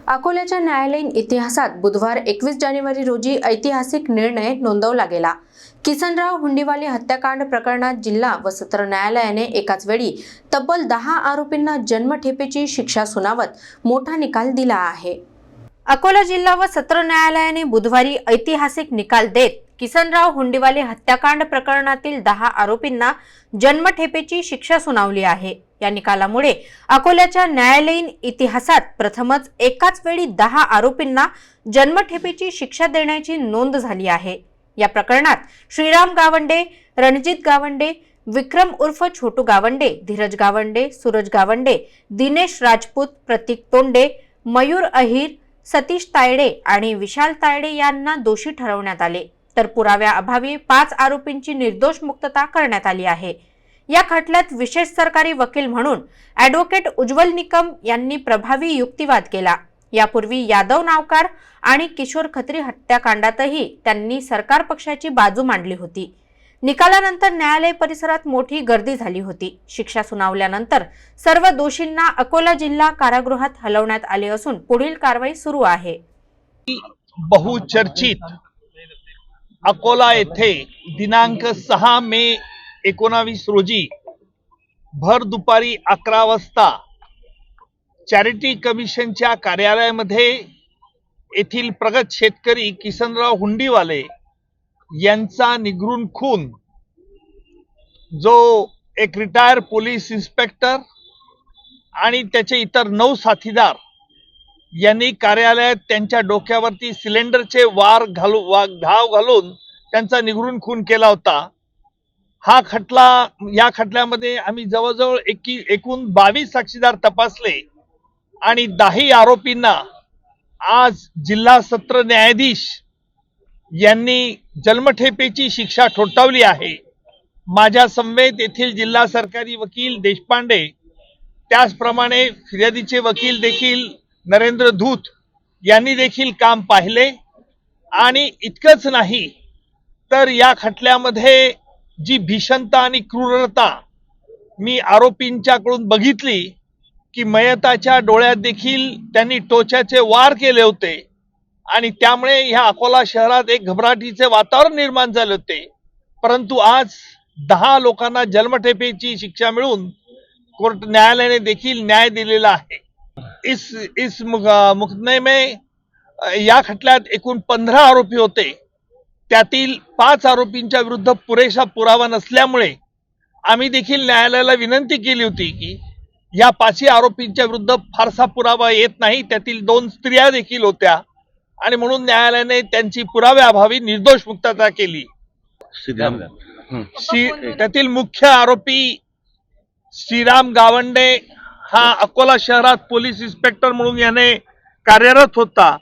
अकोल्याच्या न्यायालयीन इतिहासात बुधवार 21 जानेवारी रोजी ऐतिहासिक निर्णय नोंदवला गेला। किसनराव हुंडीवाले हत्याकांड प्रकरणात जिल्हा व सत्र न्यायालयाने एकाच वेळी तब्बल 10 आरोपींना जन्मठेपेची शिक्षा सुनावत मोठा निकाल दिला आहे। अकोला जिल्हा व सत्र न्यायालयाने बुधवारी ऐतिहासिक निकाल देत किसनराव हुंडीवाले हत्याकांड प्रकरणातील 10 आरोपींना जन्मठेपेची शिक्षा सुनावली आहे। या निकालामुळे अकोल्याच्या न्यायालयीन इतिहासात प्रथमच एकाच वेळी 10 आरोपींना जन्मठेपेची शिक्षा देण्याची नोंद झाली आहे। या प्रकरणात श्रीराम गावंडे, रणजित गावंडे, विक्रम उर्फ छोटू गावंडे, धीरज गावंडे, सूरज गावंडे, दिनेश राजपूत, प्रतीक तोंडे, मयूर अहिर, सतीश तायडे आणि विशाल तायडे यांना दोषी ठरवण्यात आले, तर पुराव्याअभावी 5 आरोपींची निर्दोष मुक्तता करण्यात आली आहे। या खटल्यात विशेष सरकारी वकील म्हणून ॲडव्होकेट उज्ज्वल निकम यांनी प्रभावी युक्तिवाद केला। यापूर्वी यादव नावकार आणि किशोर खत्री हत्याकांडातही त्यांनी सरकार पक्षाची बाजू मांडली होती। निकालानंतर न्यायालय परिसरात मोठी गर्दी झाली होती। शिक्षा सुनावल्यानंतर सर्व दोषींना अकोला जिल्हा कारागृहात हलवण्यात आले असून पुढील कारवाई सुरू आहे। बहुचर्चित अकोला येथे दिनांक 6 मे 19 रोजी भर दुपारी 11 वाजता चॅरिटी कमिशनच्या कार्यालयामध्ये येथील प्रगत शेतकरी किसनराव हुंडीवाले यांचा निगरून खून, जो एक रिटायर पोलीस इन्स्पेक्टर आणि त्याचे इतर 9 साथीदार यांनी कार्यालयात त्यांच्या डोक्यावरती सिलेंडरचे घाव घालून त्यांचा निगरून खून केला होता। या खटल्यामध्ये आम्ही जवळजवळ एकूण 22 साक्षीदार तपासले आणि 10 आरोपींना आज जिल्हा सत्र न्यायाधीश यांनी जन्मठेपेची शिक्षा ठोठावली आहे। माझ्या समवेत येथील जिल्हा सरकारी वकील देशपांडे, त्याचप्रमाणे फिर्यादीचे वकील देखील नरेंद्र धूत यांनी देखील काम पाहिले आणि इतकंच नाही तर या खटल्यामध्ये जी भीषणता आणि क्रूरता मी आरोपींच्याकडून बघितली की मयताच्या डोळ्यात देखील त्यांनी टोचाचे वार केले होते आणि त्यामुळे ह्या अकोला शहरात एक घबराटीचे वातावरण निर्माण झाले होते। परंतु आज 10 लोकांना जन्मठेपेची शिक्षा मिळून न्यायालयाने देखील न्याय दिलेला आहे। इस मुकदमे में या खटल्यात एकूण 15 आरोपी होते। त्यातील 5 आरोपींच्या विरुद्ध पुरेसा पुरावा नसल्यामुळे आम्ही देखील न्यायालयाला विनंती केली होती की या 5 आरोपींच्या विरुद्ध फारसा पुरावा येत नाही, त्यातील 2 स्त्रिया देखील होत्या आणि म्हणून न्यायालयाने त्यांची पुराव्याअभावी निर्दोष मुक्तता केली। त्यातील मुख्य आरोपी श्रीराम गावंडे हा अकोला शहरात पोलीस इन्स्पेक्टर म्हणून याने कार्यरत होता।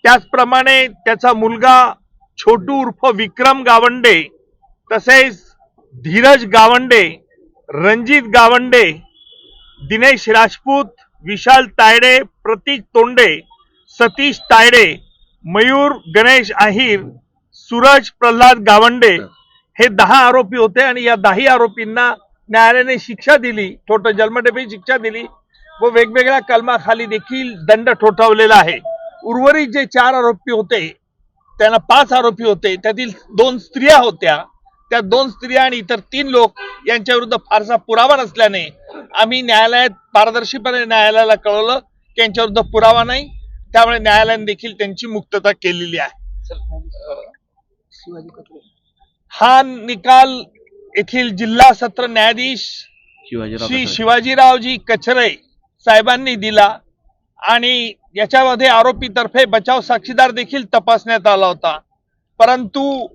त्याचप्रमाणे त्याचा मुलगा छोटू उर्फ विक्रम गावंडे, तसेच धीरज गावंडे, रणजित गावंडे, दिनेश राजपूत, विशाल तायडे, प्रतीक तोंडे, सतीश तायडे, मयूर गणेश अहिर, सूरज प्रल्हाद गावंडे हे 10 आरोपी होते आणि या 10 आरोपींना न्यायालयाने शिक्षा दिली, जन्मठेपेची शिक्षा दिली व वेगवेगळ्या कलमाखाली देखील दंड ठोठावलेला आहे। उर्वरित जे 4 आरोपी होते त्यांना 5 आरोपी होते, त्यातील 2 स्त्रिया होत्या। त्या 2 स्त्रिया आणि इतर 3 लोक यांच्या विरुद्ध फारसा पुरावा नसल्याने आम्ही न्यायालयात पारदर्शीपणे न्यायालयाला कळवलं की यांच्या विरुद्ध पुरावा नाही, त्यामुळे न्यायालयाने देखील त्यांची मुक्तता केलेली आहे। हा निकाल येथील जिल्हा सत्र न्यायाधीश श्री शिवाजीरावजी कचरे साहेबांनी दिला आणि याच्यामध्ये आरोपीतर्फे बचाव साक्षीदार देखील तपासण्यात आला होता, परंतु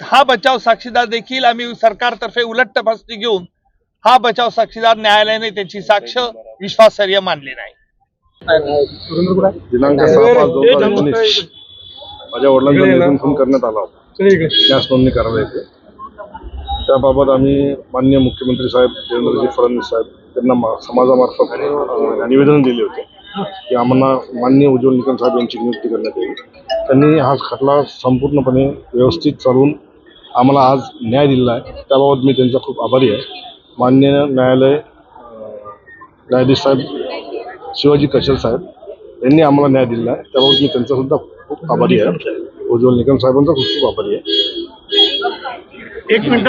हा बचाव साक्षीदार देखील आम्ही सरकारतर्फे उलट तपासणी घेऊन हा बचाव साक्षीदार न्यायालयाने त्याची साक्ष विश्वासार्ह मानली नाही। दिनांक 6/5/2019 माझ्या वडिलांचा निधन खून करण्यात आला होता, त्याच नोंदणी करायला येते। त्याबाबत आम्ही माननीय मुख्यमंत्री साहेब देवेंद्रजी फडणवीस साहेब यांना समाजामार्फत निवेदन दिले होते की आम्हाला माननीय उज्ज्वल निकम साहेब यांची नियुक्ती करण्यात येईल। त्यांनी हा खटला संपूर्णपणे व्यवस्थित चालवून आम्हाला आज न्याय दिला आहे, त्याबाबत मी त्यांचा खूप आभारी आहे। माननीय न्यायाधीश साहेब शिवाजी कचरे साहेब यांनी आम्हाला न्याय दिला आहे, त्याबाबत मी त्यांचा सुद्धा खूप आभारी आहे. उज्ज्वल निकम साहेबांचा खूप खूप आभारी आहे. एक मिनिट.